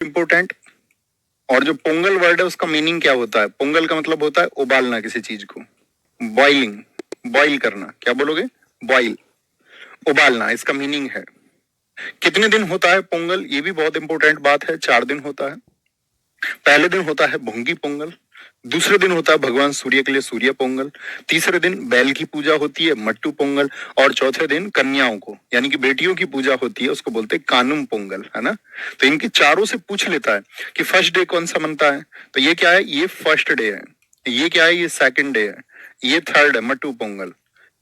Important. और जो Pongal word है उसका मीनिंग क्या होता है? पोंगल का मतलब होता है उबालना किसी चीज को, बॉइलिंग, बॉइल करना। क्या बोलोगे? बॉइल, उबालना, इसका मीनिंग है। कितने दिन होता है पोंगल? ये भी बहुत इंपॉर्टेंट बात है। 4 दिन होता है। पहले दिन होता है भोंगी पोंगल, दूसरे दिन होता है भगवान सूर्य के लिए सूर्य पोंगल, तीसरे दिन बैल की पूजा होती है मट्टू पोंगल, और चौथे दिन कन्याओं को यानी कि बेटियों की पूजा होती है, उसको बोलते हैं कानुम पोंगल, है ना। तो इनके चारों से पूछ लेता है कि फर्स्ट डे कौन सा बनता है, तो ये क्या है? ये फर्स्ट डे है। ये क्या है? ये सेकंड डे है। ये थर्ड है, मट्टू पोंगल,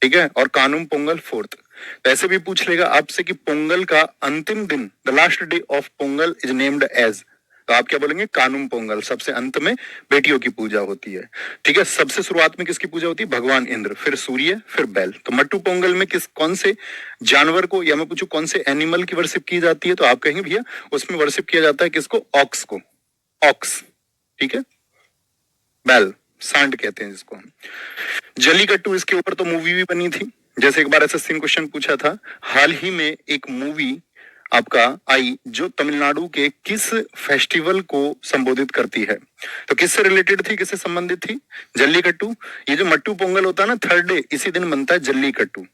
ठीक है। और कानुम पोंगल फोर्थ। तो ऐसे भी पूछ लेगा आपसे कि पोंगल का अंतिम दिन, the last day of Pongal is named as, तो आप क्या बोलेंगे? कानुम पोंगल। सबसे अंत में बेटियों की पूजा होती है, ठीक है। सबसे शुरुआत में किसकी पूजा होती है? भगवान इंद्र, फिर सूर्य, फिर बैल। तो मट्टू पोंगल में कौन से जानवर को, या मैं पूछूं कौन से एनिमल की वर्शिप की जाती है, तो आप कहेंगे भैया उसमें वर्शिप किया जाता है किसको? ऑक्स को, ऑक्स, ठीक है। बैल, सांड कहते हैं जिसको हम। जल्लीकट्टू, इसके ऊपर तो मूवी भी बनी थी। जैसे एक बार एसएससी ने क्वेश्चन पूछा था, हाल ही में एक मूवी आपका आई जो तमिलनाडु के किस फेस्टिवल को संबोधित करती है, तो किससे रिलेटेड थी, किससे संबंधित थी? जल्लीकट्टू। ये जो मट्टू पोंगल होता है ना, थर्ड डे इसी दिन बनता है जल्लीकट्टू।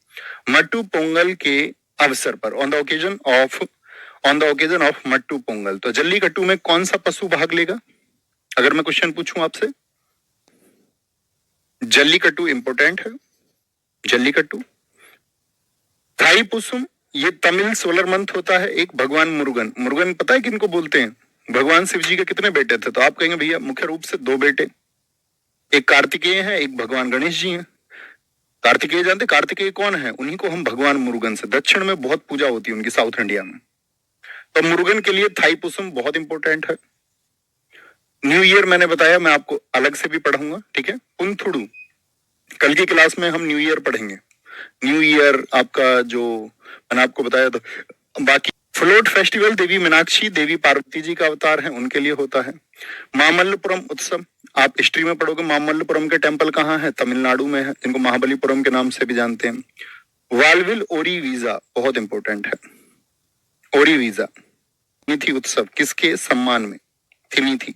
मट्टू पोंगल के अवसर पर, on the occasion of Mattu Pongal, तो जल्लीकट्टू में कौन सा पशु भाग लेगा? अगर मैं क्वेश्चन पूछूं आपसे, जल्लीकट्टू इंपोर्टेंट है। जल्लीकट्टू, थाईपुसम, ये तमिल सोलर मंथ होता है। एक भगवान मुरुगन, मुरुगन पता है किनको बोलते हैं? भगवान शिव जी के कितने बेटे थे? तो आप कहेंगे भैया मुख्य रूप से 2 बेटे, एक कार्तिकेय है, एक भगवान गणेश जी हैं। कार्तिकेय जानते? कार्तिकेय कौन है? उन्हीं को हम भगवान मुरुगन से, दक्षिण में बहुत पूजा होती है उनकी, साउथ इंडिया में। तो मुरुगन के लिए थाईपुसम बहुत इंपॉर्टेंट है। न्यू ईयर मैंने बताया, मैं आपको अलग से भी पढ़ाऊंगा, ठीक है। पुंथुडू, कल की क्लास में हम न्यू ईयर पढ़ेंगे। न्यू ईयर आपका जो मैंने आपको बताया, तो बाकी फ्लोट फेस्टिवल देवी मीनाक्षी, देवी पार्वती जी का अवतार है, उनके लिए होता है। मामल्लपुरम उत्सव, आप हिस्ट्री में पढ़ोगे, मामल्लपुरम के टेम्पल कहाँ है? तमिलनाडु में है, इनको महाबलीपुरम के नाम से भी जानते हैं। वालविल ओरी वीजा बहुत इंपॉर्टेंट है। ओरी वीजा, थिमिथी उत्सव किसके सम्मान में? थिमिथी,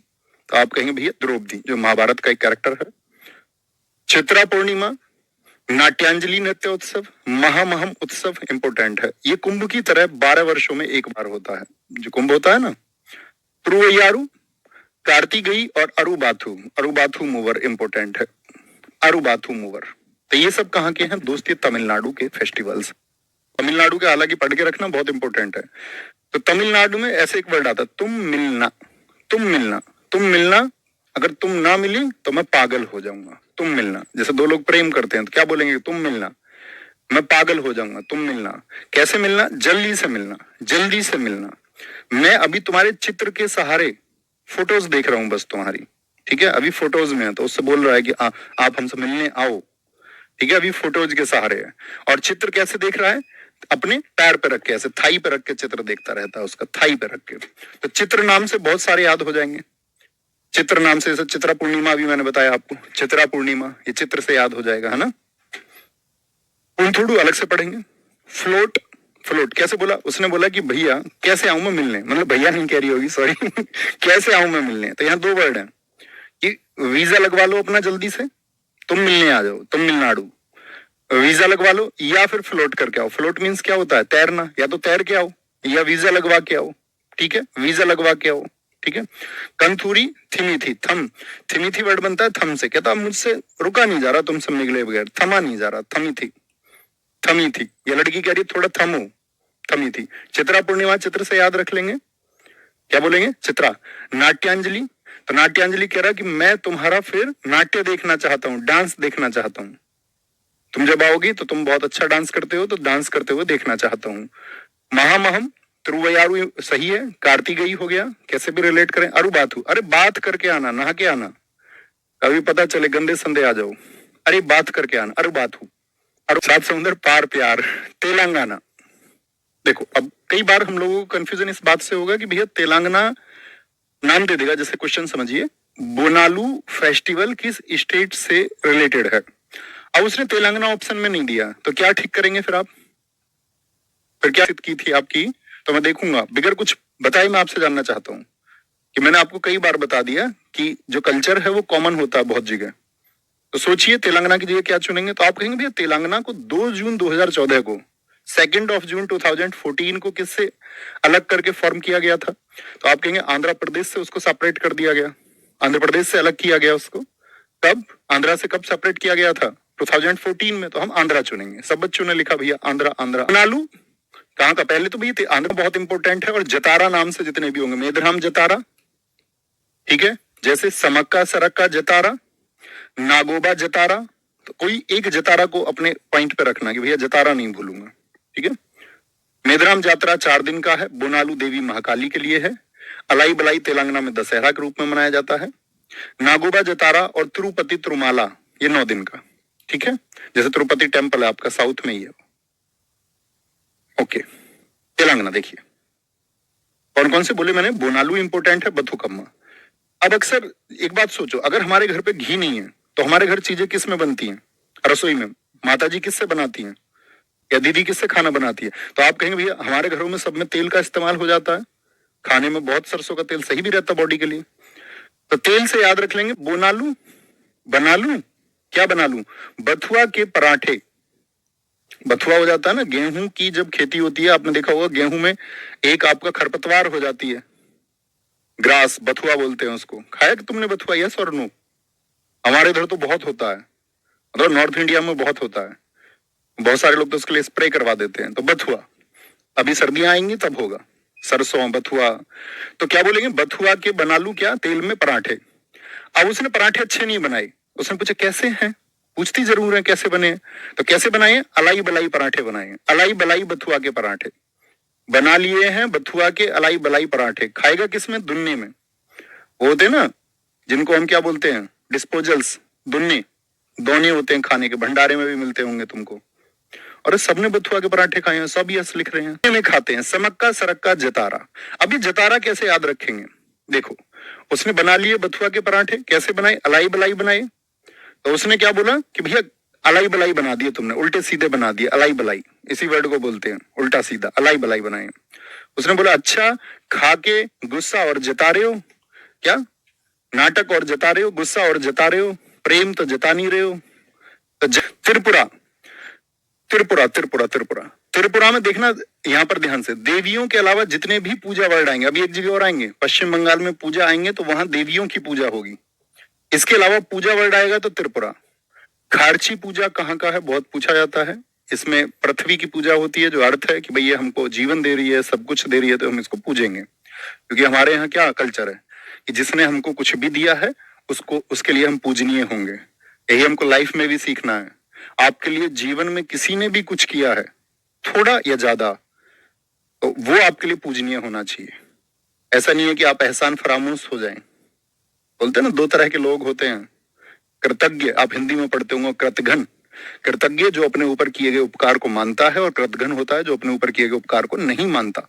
तो आप कहेंगे भैया द्रौपदी, जो महाभारत का एक कैरेक्टर है। चित्रा पूर्णिमा, नाट्यांजलि नृत्य उत्सव, महामहम उत्सव इंपोर्टेंट है। ये कुंभ की तरह 12 वर्षों में एक बार होता है। जो कुंभ होता है ना, त्रुवैयारू, कार्तिकेय और अरुबाथु, अरुबाथु मूवर इंपोर्टेंट है। अरुबाथु मूवर, तो ये सब कहाँ के हैं दोस्त? ये तमिलनाडु के फेस्टिवल्स। तमिलनाडु के हालांकि पढ़ के रखना बहुत इंपॉर्टेंट है। तो तमिलनाडु में ऐसे एक वर्ड आता है, तुम मिलना, तुम मिलना, तुम मिलना। अगर तुम ना मिली तो मैं पागल हो जाऊंगा। तुम मिलना, जैसे 2 लोग प्रेम करते हैं तो क्या बोलेंगे? तुम मिलना, मैं पागल हो जाऊंगा। तुम मिलना, कैसे मिलना? जल्दी से मिलना, जल्दी से मिलना। मैं अभी तुम्हारे चित्र के सहारे फोटोज देख रहा हूं बस तुम्हारी, ठीक है। अभी फोटोज में है, तो उससे बोल रहा है कि आप हमसे मिलने आओ, ठीक है। अभी फोटोज के सहारे है। और चित्र कैसे देख रहा है? अपने पैर पे रख के, ऐसे थाई पे रख के चित्र देखता रहता है, उसका थाई पे रख के। तो चित्र नाम से बहुत सारे याद हो जाएंगे। चित्र नाम से, जैसे चित्रा पूर्णिमा भी मैंने बताया आपको, चित्रा पूर्णिमा, ये चित्र से याद हो जाएगा, है ना। पुंथुडू अलग से पढ़ेंगे। फ्लोट, फ्लोट कैसे बोला? उसने बोला कि भैया कैसे आऊं मैं मिलने, मतलब भैया नहीं कह रही होगी, सॉरी कैसे आऊं मैं मिलने। तो यहाँ 2 वर्ड हैं कि वीजा लगवा लो अपना जल्दी से, तुम मिलने आ जाओ, तुम मिलनाडु, वीजा लगवा लो, या फिर फ्लोट करके आओ। फ्लोट मीन्स क्या होता है? तैरना, या तो तैर के आओ या वीजा लगवा के आओ, ठीक है। वीजा लगवा के आओ, ठीक है। कंथूरी, थिमिथी, थम, थिमिथी वर्ड बनता है थम से। कहता मुझसे रुका नहीं जा रहा तुमसे निकले बगैर, थमा नहीं जा रहा, थमी थी, थमी थी। ये लड़की कह रही थोड़ा थमो, थमी थी। चित्रा पूर्णिमा चित्र से याद रख लेंगे, क्या बोलेंगे? चित्रा। नाट्यांजलि, तो नाट्यांजलि कह रहा कि मैं तुम्हारा फिर नाट्य देखना चाहता हूँ, डांस देखना चाहता हूँ। तुम जब आओगी तो तुम बहुत अच्छा डांस करते हो, तो डांस करते हुए देखना चाहता हूँ। महामहम, त्रुवयारु सही है। कार्तिकेय हो गया, कैसे भी रिलेट करें। अरुबाथु, अरे बात करके आना, नहा के आना, कभी पता चले गंदे संदे आ जाओ, अरे बात करके आना, अरुबाथु। और 7 समुंदर पार प्यार, तेलंगाना। देखो अब कई बार हम लोगों को कंफ्यूजन इस बात से होगा कि भैया तेलंगाना नाम दे देगा, जैसे क्वेश्चन समझिए, बोनालू फेस्टिवल किस स्टेट से रिलेटेड है। अब उसने तेलंगाना ऑप्शन में नहीं दिया, तो क्या ठीक करेंगे फिर आप? फिर क्या की थी आपकी? तो मैं देखूंगा, बिगर कुछ बताए मैं आपसे जानना चाहता हूँ, कि मैंने आपको कई बार बता दिया कि जो कल्चर है वो कॉमन होता है बहुत जगह। तो सोचिए तेलंगाना की जगह क्या चुनेंगे, तो आप कहेंगे भैया तेलंगाना को 2 जून 2014 को 2 जून 2014 को किससे अलग करके फॉर्म किया गया था? तो आप कहेंगे आंध्र प्रदेश से उसको सेपरेट कर दिया गया, आंध्र प्रदेश से अलग किया गया उसको। कब? आंध्रा से कब सेपरेट किया गया था? 2014 में। तो हम आंध्रा चुनेंगे। सब बच्चों ने लिखा भैया आंध्रा आंध्रा। बोनालू कहाँ का? पहले तो भैया आंध्र बहुत इंपॉर्टेंट है, और जतारा नाम से जितने भी होंगे, मेदराम जतारा, ठीक है, जैसे समक्का सरक्का जतारा, नागोबा जतारा, तो कोई एक जतारा को अपने पॉइंट पे रखना कि भैया जतारा नहीं भूलूंगा, ठीक है। मेदराम यात्रा 4 दिन का है, बोनालू देवी महाकाली के लिए है, अलाई बलाई तेलंगाना में दशहरा के रूप में मनाया जाता है, नागोबा जतारा और तिरुपति तिरुमाला ये 9 दिन का, ठीक है। जैसे तिरुपति टेम्पल है आपका साउथ में ही है। ओके, तेलंगाना देखिए कौन कौन से बोले मैंने, बोनालू इंपोर्टेंट है, बथुकम्मा। अब अक्सर एक बात सोचो, अगर हमारे घर पे घी नहीं है तो हमारे घर चीजें किस में बनती हैं? रसोई में। माता जी किससे बनाती हैं या दीदी किससे खाना बनाती है? तो आप कहेंगे भैया हमारे घरों में सब में तेल का इस्तेमाल हो जाता है, खाने में बहुत सरसों का तेल सही भी रहता है बॉडी के लिए। तो तेल से याद रख लेंगे बोनालू, बनालू, क्या बना लू? बथुआ के पराठे। बथुआ हो जाता है ना, गेहूं की जब खेती होती है, आपने देखा होगा गेहूं में एक आपका खरपतवार हो जाती है, ग्रास, बथुआ बोलते हैं उसको। खाया कि तुमने बथुआ? यस और नो? हमारे इधर तो बहुत होता है, मतलब नॉर्थ इंडिया में बहुत होता है, बहुत सारे लोग तो उसके लिए स्प्रे करवा देते हैं। तो बथुआ, अभी सर्दियां आएंगी तब होगा, सरसों बथुआ। तो क्या बोलेंगे? बथुआ के बना लू क्या? तेल में पराठे। अब उसने पराठे अच्छे नहीं बनाए, उसने पूछा कैसे हैं, पूछती जरूर है कैसे बने। तो कैसे बनाए? अलाई बलाई पराठे बनाए, अलाई बलाई बथुआ के पराठे बना लिए हैं, बथुआ के अलाई बलाई पराठे। खाएगा किसमें? दुन्ने में। वो होते ना जिनको हम क्या बोलते हैं, डिस्पोजल्स, दुन्ने, दोने होते हैं खाने के, भंडारे में भी मिलते होंगे तुमको। और सबने बथुआ के पराठे खाए हैं, सब यस लिख रहे हैं। में खाते हैं समक्का सरक्का जतारा। अब ये जतारा कैसे याद रखेंगे? देखो, उसने बना लिए बथुआ के पराठे, कैसे बनाए? अलाई बलाई बनाए। तो उसने क्या बोला कि भैया अलाई बलाई बना दिए तुमने, उल्टे सीधे बना दिए, अलाई बलाई, इसी वर्ड को बोलते हैं उल्टा सीधा, अलाई बलाई बनाए। उसने बोला अच्छा, खा के गुस्सा और जता रहे हो क्या? नाटक और जता रहे हो, गुस्सा और जता रहे हो, प्रेम तो जता नहीं रहे हो। तो त्रिपुरा, त्रिपुरा त्रिपुरा त्रिपुरा त्रिपुरा में देखना, यहाँ पर ध्यान से, देवियों के अलावा जितने भी पूजा वर्ड आएंगे, अभी एक जगह और आएंगे, पश्चिम बंगाल में पूजा आएंगे तो वहां देवियों की पूजा होगी। इसके अलावा पूजा वर्ड आएगा तो त्रिपुरा। खारची पूजा कहाँ का है, बहुत पूछा जाता है। इसमें पृथ्वी की पूजा होती है, जो अर्थ है कि भाई ये हमको जीवन दे रही है, सब कुछ दे रही है, तो हम इसको पूजेंगे। क्योंकि हमारे यहाँ क्या कल्चर है कि जिसने हमको कुछ भी दिया है उसको, उसके लिए हम पूजनीय होंगे। यही हमको लाइफ में भी सीखना है। आपके लिए जीवन में किसी ने भी कुछ किया है, थोड़ा या ज्यादा, तो वो आपके लिए पूजनीय होना चाहिए। ऐसा नहीं है कि आप एहसान फरामोश हो जाएं। बोलते हैं ना, 2 तरह के लोग होते हैं, कृतज्ञ, आप हिंदी में पढ़ते होंगे, कृतघ्न। कृतज्ञ जो अपने ऊपर किए गए उपकार को मानता है, और कृतघ्न होता है जो अपने ऊपर किए गए उपकार को नहीं मानता।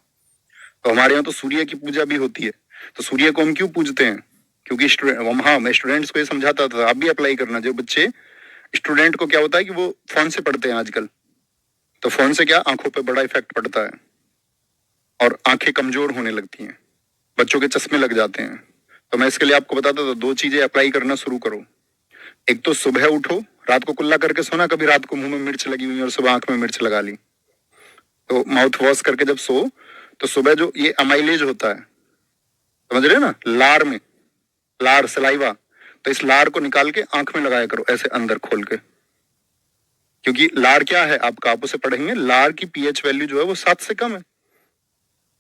तो हमारे यहाँ तो सूर्य की पूजा भी होती है। तो सूर्य को हम क्यों पूजते हैं? क्योंकि हाँ, मैं स्टूडेंट्स को ये समझाता था, आप भी अप्लाई करना। जो बच्चे, स्टूडेंट को क्या होता है कि वो फोन से पढ़ते हैं आजकल, तो फोन से क्या आंखों पे बड़ा इफेक्ट पड़ता है और आंखें कमजोर होने लगती हैं, बच्चों के चश्मे लग जाते हैं। तो मैं इसके लिए आपको बताता था, 2 चीजें अप्लाई करना शुरू करो। एक तो सुबह उठो, रात को कुल्ला करके सोना, कभी रात को मुंह में मिर्च लगी हुई और सुबह आंख में मिर्च लगा ली। तो माउथ वॉश करके जब सो, तो सुबह जो ये अमाइलेज होता है, समझ रहे हो ना, लार में, लार सलाइवा, तो इस लार को निकाल के आंख में लगाया करो, ऐसे अंदर खोल के। क्योंकि लार क्या है आपका, आप उसे पढ़ेंगे, लार की पीएच वैल्यू जो है वो 7 से कम है।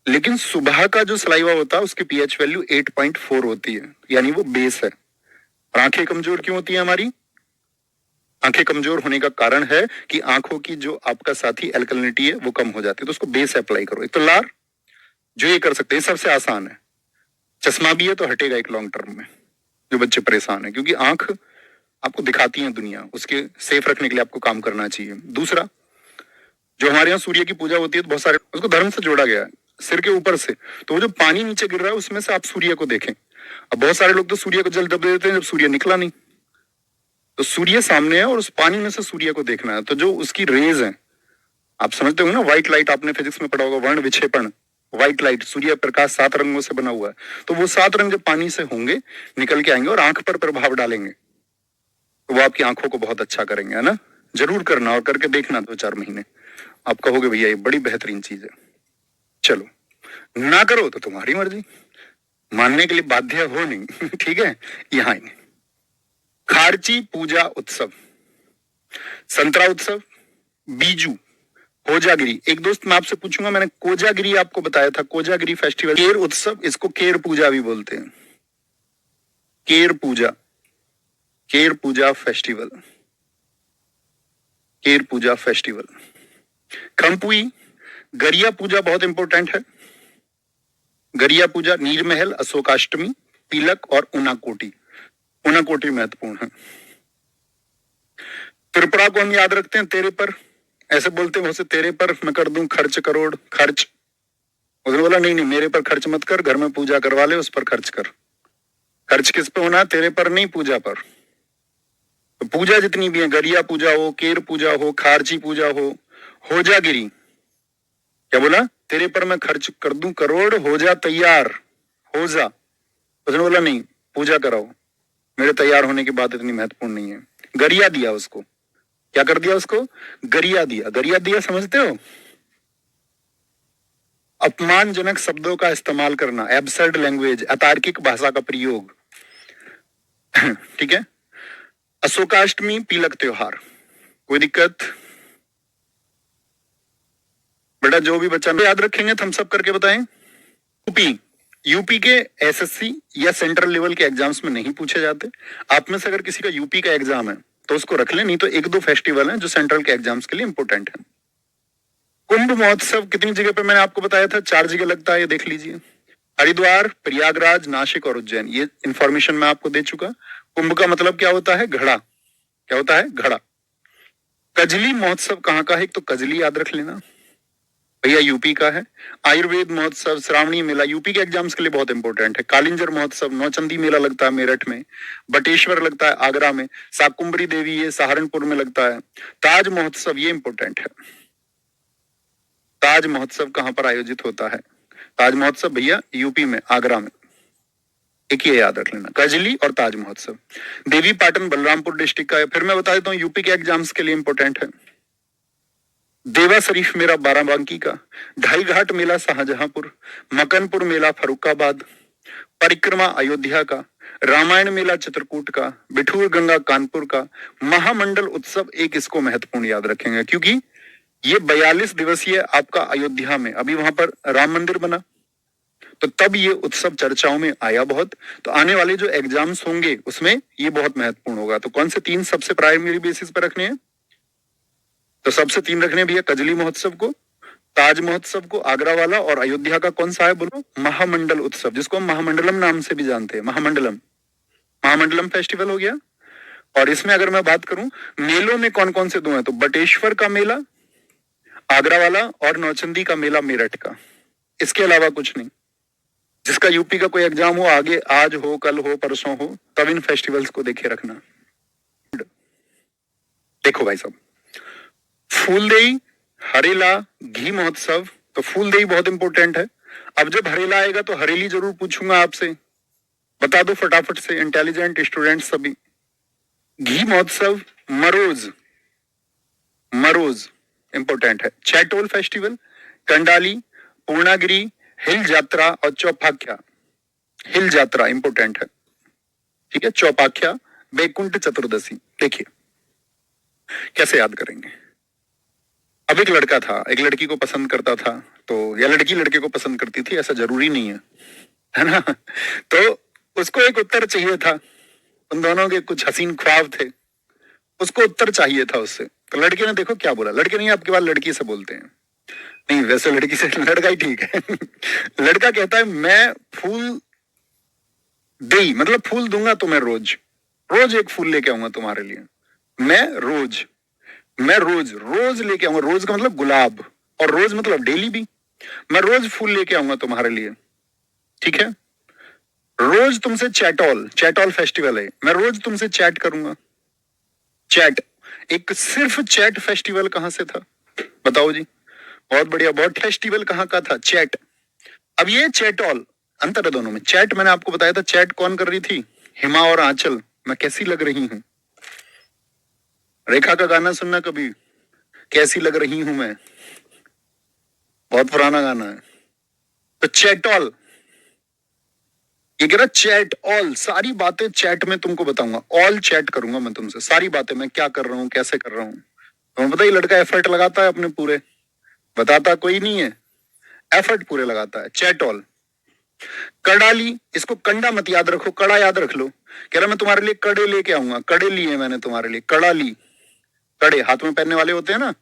लेकिन सुबह का जो सलाइवा होता है उसकी पीएच वैल्यू 8.4 होती है, यानी वो बेस है। और आंखें कमजोर क्यों होती है हमारी? आंखें कमजोर होने का कारण है कि आंखों की जो आपका साथी एल्कलिनिटी है वो कम हो जाती है। तो उसको बेस अप्लाई करो। एक तो लार, जो ये कर सकते हैं, सबसे आसान है। चश्मा भी है तो हटेगा एक लॉन्ग टर्म में, जो बच्चे परेशान है, क्योंकि आंख आपको दिखाती है दुनिया, उसके सेफ रखने के लिए आपको काम करना चाहिए। दूसरा, जो हमारे यहाँ सूर्य की पूजा होती है तो बहुत सारे उसको धर्म से जोड़ा गया है, सिर के ऊपर से। तो वो जो पानी नीचे गिर रहा है उसमें से आप सूर्य को देखें। अब बहुत सारे लोग तो सूर्य को जल दब देते हैं जब सूर्य निकला नहीं। तो सूर्य सामने है और उस पानी में से सूर्य को देखना है। तो जो उसकी रेज है, आप समझते हो ना, व्हाइट लाइट आपने फिजिक्स में पढ़ा होगा, वर्ण विक्षेपण, व्हाइट लाइट, सूर्य प्रकाश 7 रंगों से बना हुआ है, तो वो 7 रंग जब पानी से होंगे, निकल के आएंगे और आंख पर प्रभाव डालेंगे, तो वो आपकी आंखों को बहुत अच्छा करेंगे, है ना। जरूर करना और करके देखना 2-4 महीने, आप कहोगे भैया ये बड़ी बेहतरीन चीज है। चलो, ना करो तो तुम्हारी मर्जी, मानने के लिए बाध्य हो नहीं। ठीक है, यहाँ आएंगे। खारची पूजा उत्सव, संतरा उत्सव, बीजू, कोजागिरी। एक दोस्त मैं आपसे पूछूंगा, मैंने कोजागिरी आपको बताया था, कोजागिरी फेस्टिवल। केर उत्सव, इसको केर पूजा भी बोलते हैं, केर पूजा, केर पूजा फेस्टिवल, केर पूजा फेस्टिवल। खंपुई, गरिया पूजा बहुत इंपॉर्टेंट है, गरिया पूजा, नीरमहल, अशोकाष्टमी, तिलक और उनाकोटी। उनाकोटी महत्वपूर्ण है। त्रिपुरा को हम याद रखते हैं तेरे पर, ऐसे बोलते हैं उसे, तेरे पर मैं कर दूं खर्च करोड़, खर्च। उसने बोला नहीं नहीं, मेरे पर खर्च मत कर, घर में पूजा करवा ले, उस पर खर्च कर। खर्च किस पे होना, तेरे पर नहीं, पूजा पर। तो पूजा जितनी भी है, गरिया पूजा हो, केर पूजा हो, खारची पूजा हो, होजागिरी, क्या बोला, तेरे पर मैं खर्च कर दूं करोड़, हो जा तैयार, हो जा। उसने बोला नहीं, पूजा कराओ, मेरे तैयार होने की बात इतनी महत्वपूर्ण नहीं है। गरिया दिया उसको, क्या कर दिया उसको, गरिया दिया। गरिया दिया समझते हो, अपमानजनक शब्दों का इस्तेमाल करना, एब्सर्ड लैंग्वेज, अतार्किक भाषा का प्रयोग। ठीक है। अशोकाष्टमी, पीलक त्योहार, कोई दिक्कत बेटा, जो भी बच्चा याद रखेंगे तो हम सब करके बताएं। यूपी, यूपी के एसएससी या सेंट्रल लेवल के एग्जाम्स में नहीं पूछे जाते। आप में से अगर किसी का यूपी का एग्जाम है तो उसको रख ले, नहीं तो 1-2 फेस्टिवल हैं जो सेंट्रल के एग्जाम्स के लिए इंपॉर्टेंट है। कुंभ महोत्सव कितनी जगह पे मैंने आपको बताया था, 4 जगह लगता है, ये देख लीजिए। हरिद्वार, प्रयागराज, नासिक और उज्जैन, ये इंफॉर्मेशन मैं आपको दे चुका। कुंभ का मतलब क्या होता है, घड़ा, क्या होता है, घड़ा। कजली महोत्सव कहाँ का है, एक तो कजली याद रख लेना भैया, यूपी का है। आयुर्वेद महोत्सव, श्रावणी मेला, यूपी के एग्जाम्स के लिए बहुत इंपॉर्टेंट है। कालिंजर महोत्सव, नौचंदी मेला लगता है मेरठ में, बटेश्वर लगता है आगरा में, शाकुंभरी देवी ये सहारनपुर में लगता है। ताज महोत्सव ये इंपॉर्टेंट है। ताज महोत्सव कहां पर आयोजित होता है, ताज महोत्सव भैया यूपी में, आगरा में। एक ही याद रख लेना, कजली और ताज महोत्सव। देवी पाटन बलरामपुर डिस्ट्रिक्ट का है। फिर मैं बता देता हूँ यूपी के एग्जाम्स के लिए इंपॉर्टेंट है। देवा शरीफ मेला बाराबंकी का, ढाई घाट मेला शाहजहांपुर, मकनपुर मेला फरुखाबाद, परिक्रमा अयोध्या का, रामायण मेला चित्रकूट का, बिठूर गंगा कानपुर का, महामंडल उत्सव एक इसको महत्वपूर्ण याद रखेंगे क्योंकि ये 42 दिवसीय आपका अयोध्या में, अभी वहां पर राम मंदिर बना तो तब ये उत्सव चर्चाओं में आया बहुत। तो आने वाले जो एग्जाम्स होंगे उसमें ये बहुत महत्वपूर्ण होगा। तो कौन से 3 सबसे प्राइमरी बेसिस पर रखने हैं, तो सबसे 3 रखने भैया, कजली महोत्सव को, ताज महोत्सव को आगरा वाला, और अयोध्या का कौन सा है बोलो, महामंडल उत्सव, जिसको हम महामंडलम नाम से भी जानते हैं। महामंडलम, महामंडलम फेस्टिवल हो गया। और इसमें अगर मैं बात करूं मेलों में कौन कौन से 2 हैं, तो बटेश्वर का मेला आगरा वाला और नौचंदी का मेला मेरठ का, इसके अलावा कुछ नहीं। जिसका यूपी का कोई एग्जाम हो आगे, आज हो, कल हो, परसों हो, तब इन फेस्टिवल्स को देखे रखना। देखो भाई साहब, फूलदेई, हरेला, घी महोत्सव, तो फूलदेई बहुत इंपॉर्टेंट है। अब जब हरेला आएगा तो हरेली जरूर पूछूंगा आपसे, बता दो फटाफट से, इंटेलिजेंट स्टूडेंट सभी। घी महोत्सव, मरोज, मरोज इंपॉर्टेंट है। चैटोल फेस्टिवल, कंडाली, पूर्णागिरी, हिल यात्रा और चौपाख्या। हिल यात्रा इंपॉर्टेंट है, ठीक है। चौपाख्या, बैकुंठ चतुर्दशी। देखिए कैसे याद करेंगे। अब एक लड़का था, एक लड़की को पसंद करता था, तो या लड़की लड़के को पसंद करती थी, ऐसा जरूरी नहीं है ना। तो उसको एक उत्तर चाहिए था, उन दोनों के कुछ हसीन ख्वाब थे, उसको उत्तर चाहिए था उससे। तो लड़के ने देखो क्या बोला, लड़के नहीं आपके पास लड़की से बोलते हैं, नहीं वैसे लड़की से लड़का ही ठीक है। लड़का कहता है मैं फूल दे, मतलब फूल दूंगा तुम्हें, रोज रोज एक फूल लेके आऊंगा तुम्हारे लिए, मैं रोज रोज लेके आऊंगा। रोज का मतलब गुलाब, और रोज मतलब डेली भी, मैं रोज फूल लेके आऊंगा तुम्हारे लिए, ठीक है। रोज तुमसे चैटॉल, चैटॉल फेस्टिवल है, मैं रोज तुमसे चैट करूंगा। चैट, एक सिर्फ चैट फेस्टिवल कहां से था बताओ जी, बहुत बढ़िया, बहुत फेस्टिवल कहां का था, चैट। अब ये चैटॉल, अंतर है दोनों में। चैट मैंने आपको बताया था, चैट कौन कर रही थी? हिमा और आंचल। मैं कैसी लग रही हूं? रेखा का गाना सुनना कभी, कैसी लग रही हूं मैं, बहुत पुराना गाना है। तो चैटॉल, ये कह रहा चैट ऑल, सारी बातें चैट में तुमको बताऊंगा, ऑल चैट करूंगा मैं तुमसे, सारी बातें, मैं क्या कर रहा हूँ, कैसे कर रहा हूँ। तुम्हें पता ही लड़का एफर्ट लगाता है अपने पूरे, बताता कोई नहीं है, एफर्ट पूरे लगाता है। Chat all. कड़ाली, इसको कंडा मत याद रखो, कड़ा याद रख लो। कह रहा मैं तुम्हारे लिए कड़े लेके आऊंगा, कड़े लिए मैंने तुम्हारे लिए, कड़ाली, कड़े हाथ में पहनने वाले होते हैं ना,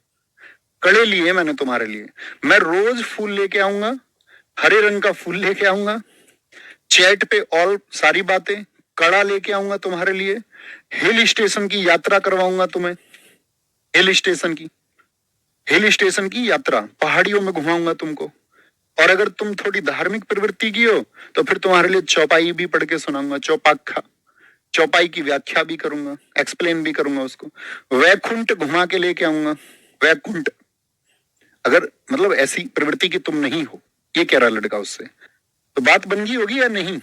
कड़े लिए मैंने तुम्हारे लिए। मैं रोज फूल लेके आऊंगा, हरे रंग का फूल लेके आऊंगा। चैट पे ऑल सारी बातें, कड़ा लेके आऊंगा तुम्हारे लिए। हिल स्टेशन की यात्रा करवाऊंगा तुम्हें, हिल स्टेशन की, हिल स्टेशन की यात्रा, पहाड़ियों में घुमाऊंगा तुमको। और अगर तुम थोड़ी धार्मिक प्रवृत्ति की हो तो फिर तुम्हारे लिए चौपाई भी पढ़ के सुनाऊंगा, चौपाखा, चौपाई की व्याख्या भी करूंगा, एक्सप्लेन भी करूंगा उसको। वैकुंठ घुमा के लेके आऊंगा, वैकुंठ, अगर मतलब ऐसी प्रवृत्ति की तुम नहीं हो, ये कह रहा लड़का उससे। तो बात बन गई होगी या नहीं?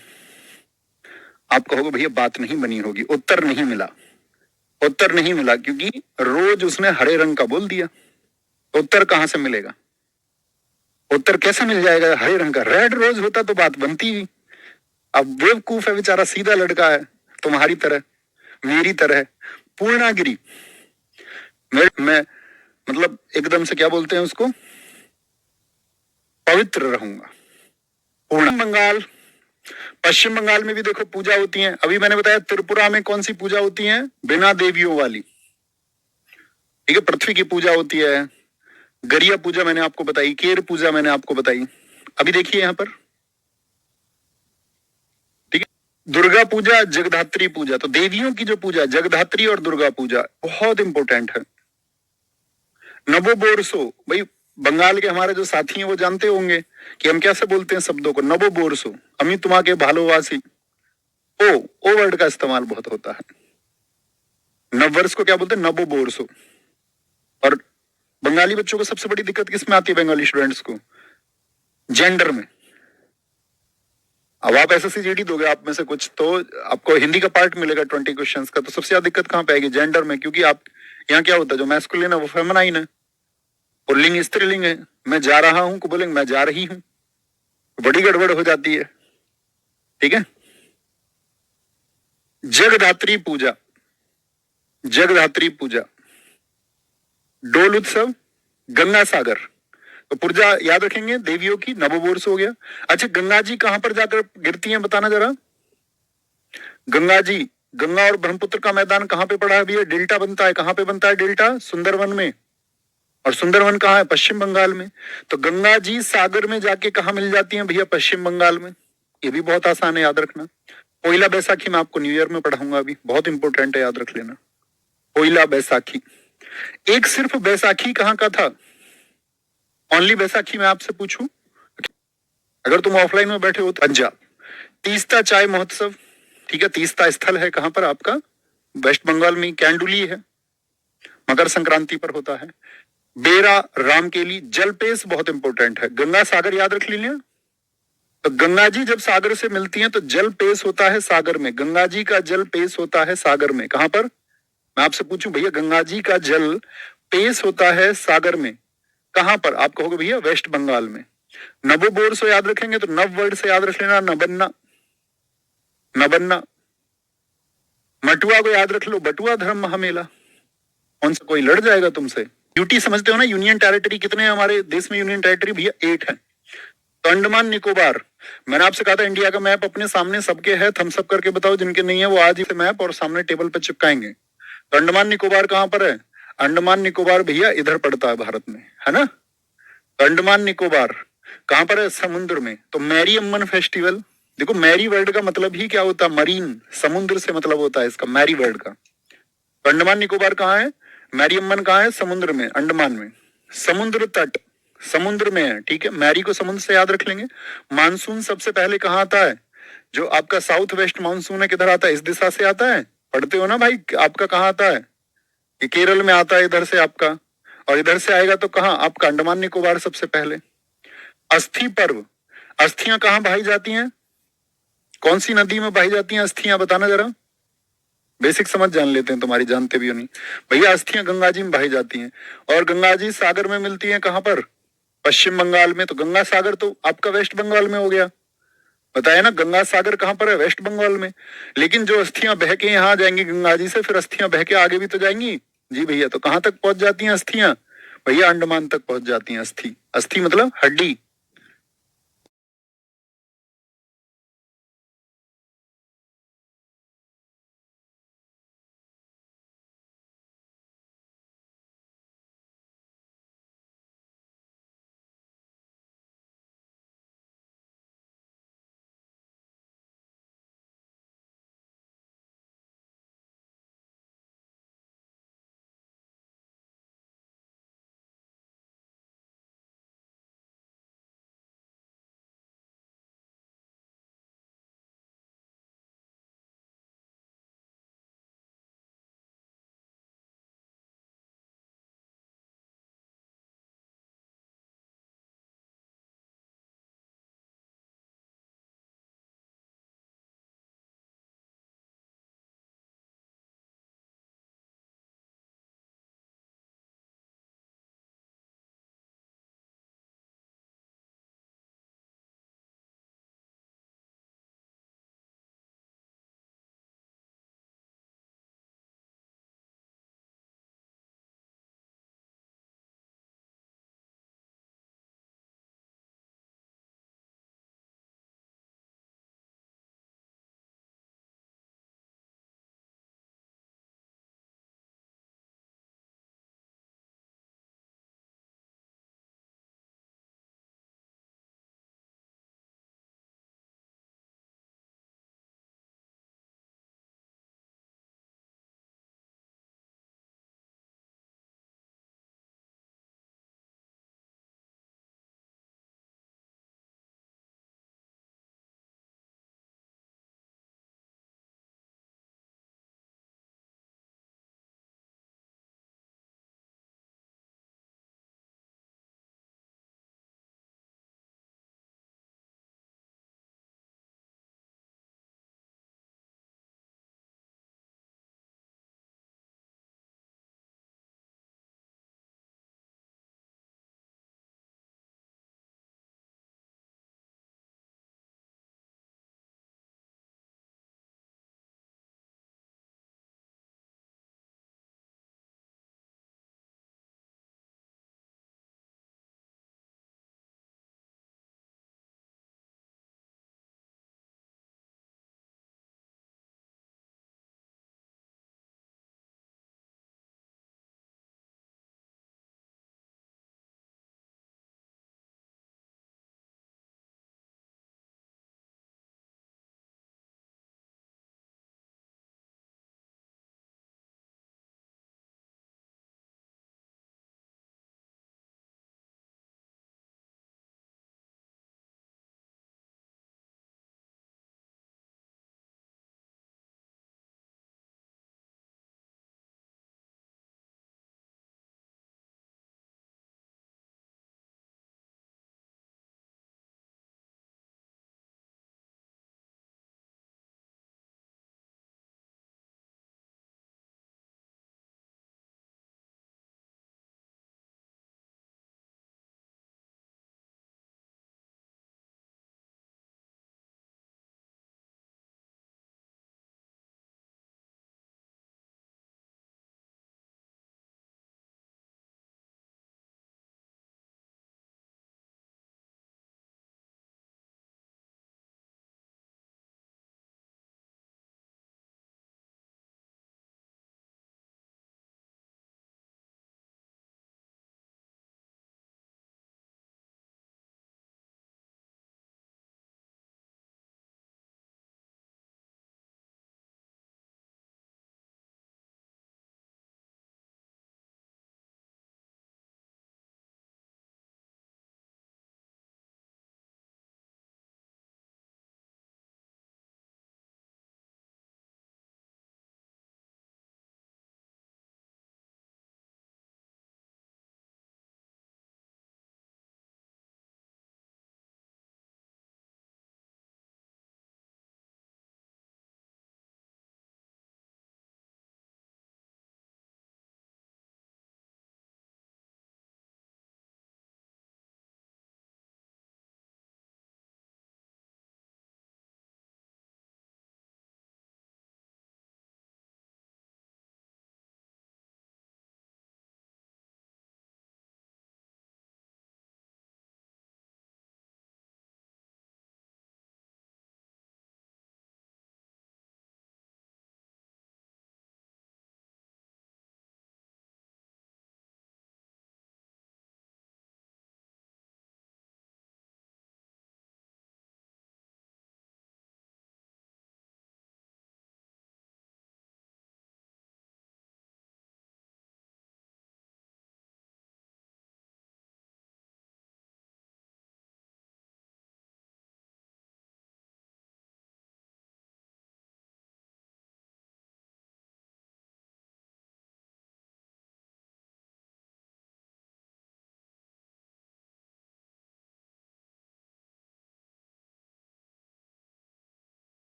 आप कहोगे भैया बात नहीं बनी होगी, उत्तर नहीं मिला, उत्तर नहीं मिला, क्योंकि रोज उसने हरे रंग का बोल दिया। उत्तर कहां से मिलेगा? उत्तर कैसे मिल जाएगा हरे रंग का? रेड रोज होता तो बात बनती ही। अब बेवकूफ है बेचारा, सीधा लड़का है, तुम्हारी तरह, मेरी तरह। पूर्णागिरी, मैं मतलब एकदम से क्या बोलते हैं उसको, पवित्र रहूंगा। पूर्ण बंगाल, पश्चिम बंगाल में भी देखो पूजा होती है। अभी मैंने बताया त्रिपुरा में कौन सी पूजा होती है? बिना देवियों वाली, ठीक है, पृथ्वी की पूजा होती है। गरिया पूजा मैंने आपको बताई, केर पूजा मैंने आपको बताई। अभी देखिए यहां पर, ठीक है, दुर्गा पूजा, जगधात्री पूजा। तो देवियों की जो पूजा, जगधात्री और दुर्गा पूजा, बहुत इंपॉर्टेंट है। नबो बोरसो, भाई बंगाल के हमारे जो साथी हैं वो जानते होंगे कि हम कैसे बोलते हैं शब्दों को। नबो बोरसो, अमी तुमा के भालोवासी, ओ वर्ड का इस्तेमाल बहुत होता है। नववर्ष को क्या बोलते हैं? नबो बोरसो। और बंगाली बच्चों को सबसे बड़ी दिक्कत किस में आती है? बंगाली स्टूडेंट्स को जेंडर में। अब आप एसएससी जीडी दोगे, आप में से कुछ तो आपको हिंदी का पार्ट मिलेगा 20 क्वेश्चंस का, तो सबसे ज्यादा दिक्कत कहां पे आएगी? जेंडर में। क्योंकि आप यहाँ क्या होता है, जो मैस्कुलिन है वो फेमिनाइन है, पुल्लिंग स्त्रीलिंग है। मैं जा रहा हूं को बोलेंगे मैं जा रही हूं, बड़ी गड़बड़ हो जाती है, ठीक है। जगधात्री पूजा, जगधात्री पूजा, डोल उत्सव, गंगा सागर। तो पूजा याद रखेंगे देवियों की, नववर्ष हो गया। अच्छा, गंगा जी कहां पर जाकर गिरती हैं बताना जरा। गंगा जी, गंगा और ब्रह्मपुत्र का मैदान कहां पे पड़ा है भैया? डेल्टा बनता है, कहां पे बनता है डेल्टा? सुंदरवन में। और सुंदरवन कहाँ है? पश्चिम बंगाल में। तो गंगा जी सागर में जाके कहा मिल जाती हैं भैया? पश्चिम बंगाल में। ये भी बहुत आसान है याद रखना। पोइला बैसाखी मैं आपको न्यू ईयर में पढ़ाऊंगा, अभी बहुत इंपॉर्टेंट है, याद रख लेना। पोइला बैसाखी। एक सिर्फ बैसाखी कहाँ का था? ओनली बैसाखी मैं आपसे पूछूं, अगर तुम ऑफलाइन में बैठे हो तो पंजाब। तीस्ता चाय महोत्सव, ठीक है, तीस्ता स्थल है कहां पर आपका? वेस्ट बंगाल में। कैंडुली है, मकर संक्रांति पर होता है। बेरा रामकेली। जलपेश बहुत इंपॉर्टेंट है, गंगा सागर याद रख लीजिए। तो गंगा जी जब सागर से मिलती हैं तो जल पेश होता है सागर में। गंगा जी का जल पेश होता है सागर में। कहां पर? मैं आपसे पूछूं भैया, गंगा जी का जल पेश होता है सागर में, कहां पर? आप कहोगे भैया वेस्ट बंगाल में। नबो बोर से याद रखेंगे तो नव वर्ड से याद रख लेना, नबन्ना, नबन्ना। मटुआ को याद रख लो, बटुआ धर्म महामेला। कौन सा कोई लड़ जाएगा तुमसे? यूटी समझते हो ना, यूनियन टेरिटरी कितने हैं हमारे देश में? यूनियन टेरिटरी भैया 8 है। तो अंडमान निकोबार, मैंने आपसे कहा था इंडिया का मैप अपने सामने सबके है, थम्स अप करके बताओ, जिनके नहीं है वो आज ही मैप और सामने टेबल पे चिपकाएंगे। तो अंडमान निकोबार कहां पर है? अंडमान निकोबार भैया इधर पड़ता है भारत में, है ना। तो अंडमान निकोबार कहां पर है? समुद्र में। तो मैरी अम्मन फेस्टिवल, देखो मैरी वर्ड का मतलब ही क्या होता है? मरीन, समुद्र से मतलब होता है इसका, मैरी वर्ड का। तो अंडमान निकोबार कहाँ है? मैरी अम्मन कहाँ है? समुद्र में, अंडमान में। समुद्र तट समुद्र में है, ठीक है। मैरी को समुद्र से याद रख लेंगे। मानसून सबसे पहले कहाँ आता है? जो आपका साउथ वेस्ट मानसून है किधर आता है? इस दिशा से आता है, पढ़ते हो ना भाई। आपका कहाँ आता है? ये केरल में आता है, इधर से आपका। और इधर से आएगा तो कहाँ? आपका अंडमान निकोबार सबसे पहले। अस्थि पर्व, अस्थियां कहाँ बहाई जाती हैं? कौन सी नदी में बहाई जाती हैं अस्थियां, बताना जरा। बेसिक समझ जान लेते हैं, तुम्हारी जानते भी हो नहीं। भैया अस्थियां गंगा जी में बहाई जाती हैं, और गंगा जी सागर में मिलती हैं कहाँ पर? पश्चिम बंगाल में। तो गंगा सागर तो आपका वेस्ट बंगाल में हो गया। बताया ना, गंगा सागर कहाँ पर है? वेस्ट बंगाल में। लेकिन जो अस्थियां बह के यहाँ जाएंगी गंगा जी से, फिर अस्थियां बह के आगे भी तो जाएंगी। जी भैया, तो कहाँ तक पहुंच जाती हैं अस्थियां? भैया अंडमान तक पहुंच जाती हैं अस्थि। अस्थि मतलब हड्डी।